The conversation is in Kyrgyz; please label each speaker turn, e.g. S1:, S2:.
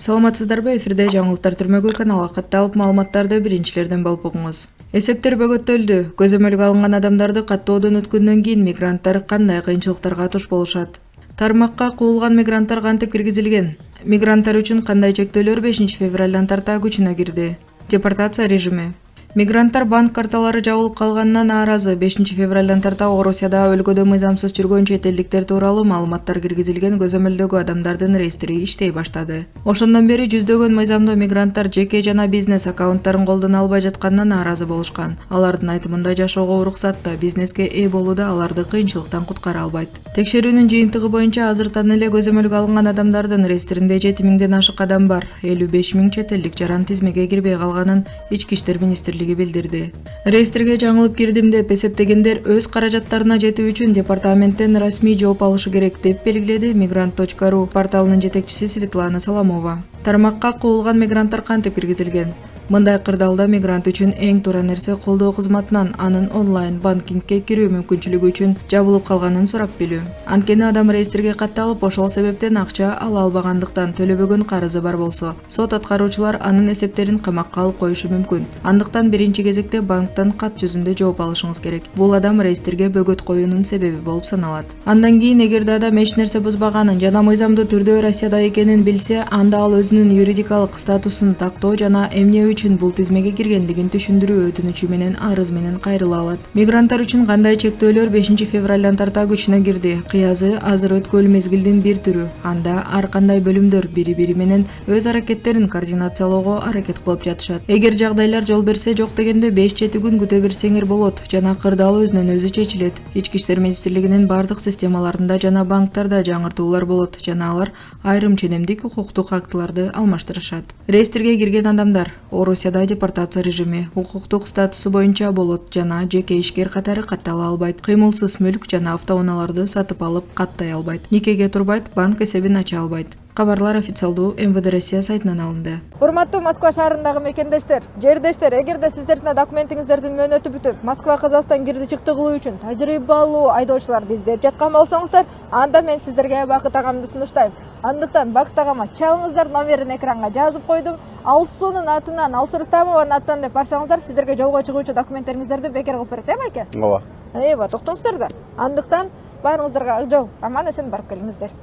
S1: Саламатсыздарбы, эфирде жаңылыктар түрмөгү каналга катталып маалыматтарды биринчилерден болуп угуңуз. Эсептер бөгөттөлдү. Көзөмөлгө алынган адамдарды каттоодон өткөндөн кийин мигранттар кандай кыйынчылыктарга туш болушат? Тармакка куулган мигранттар кантип киргизилген? Мигранттар үчүн кандай чектөөлөр 5 февралдан тарта күчүнө кирди? Депортация режими. Мигранттар банк карталары жабылып калганына нааразы. 5 февралдан тарта Орусияда өлкөдө мыйзамсыз жүргөн чет элдиктер тууралуу маалыматтар киргизилген көзөмөлдөгү адамдардын реестри иштей баштады. Ошондон бери жүздөгөн мыйзамдуу мигранттар жеке жана бизнес аккаунттарын колдоно албай жатканына нааразы болушкан. Алардын айтымында жашоого уруксат да, бизнеске ээ болуу да аларды кыйынчылыктан куткара албайт. Текшерүүнүн жыйынтыгы боюнча азыртан эле көзөмөлгө алынган адамдардын реестринде 7000ден ашык адам бар. 55 000 чет элдик жаран тизмеге кирбей калганын Ички иштер министрлиги билдирди. Реестрге жаңылып кирдим деп эсептегендер өз каражаттарына жетүү үчүн департаменттен расмий жооп алышы керек деп белгиледи migrant.ru порталынын жетекчиси Светлана Соломова. Тармакка куулган мигранттар кантип киргизилген? Мындай кырдаалда мигрант үчүн эң туура нерсе колдоо кызматынан анын онлайн банкингке кирүү мүмкүнчүлүгү үчүн жабылып калганын сурап билүү. Анткени адам реестрге катталып, ошол себептен акча ала албагандыктан төлөбөгөн карызы бар болсо, сот аткаруучулар анын эсептерин камакка алып коюшу мүмкүн. Андыктан биринчи кезекте банктан кат жүзүндө жооп алышыңыз керек. Бул адам реестрге бөгөт коюунун себеби болуп саналат. Андан кийин эгерде адам эч нерсе бузбаганын жана мыйзамдуу түрдө Россияда экенин билсе, анда ал өзүнүн юридикалык статусун тактоо жана эмне үчүн бул тизмеге киргендигин түшүндүрүү өтүнүчү менен арыз менен кайрыла алат. Мигранттар үчүн кандай чектөөлөр 5 февралдан тарта күчүнө кирди? Кыязы азыр өткөл мезгилдин бир түрү. Анда ар кандай бөлүмдөр бири-бири менен өз аракеттерин координациялоого аракет кылып жатышат. Эгер жагдайлар жол берсе, жок дегенде 5-7 күн күтө берсеңер болот жана кырдаал өзүнөн өзү чечилет. Ички иштер министрлигинин бардык системаларында жана банктарда жаңыртуулар болот жана алар айрым ченемдик укуктук актыларды алмаштырышат. Реестрге кирген адамдар Орусияда депортация режими укуктук статусу боюнча болот жана жеке ишкер катары каттала албайт. Кыймылсыз мүлк жана автоунааларды сатып алып каттай албайт. Никеге турбайт, банк эсебин ача албайт. Кабарлар официалдуу МВД Россия сайтынан алынды.
S2: Урматтуу Москва шаарындагы мекендештер, жердештер, эгерде сиздердин документиңиздердин мөөнөтү бүтүп, Москва Казакстан кирди чыкты кылуу үчүн тажрыйбалуу айдоочуларды издеп жаткан болсоңуздар, анда мен сиздерге Бакыт агамды сунуштайм. Андыктан Бакыт агама чалыңыздар, номерин экранга жазып койдум. Алсуунун атынан, Алсу Рустамованын атынан деп барсаңыздар, сиздерге жолго чыгуучу документтериңиздерди бекер кылып берет, байке?
S3: Ооба.
S2: Токтоңуздар да. Андыктан баарыңыздарга ак жол, аман эсен барып келиңиздер.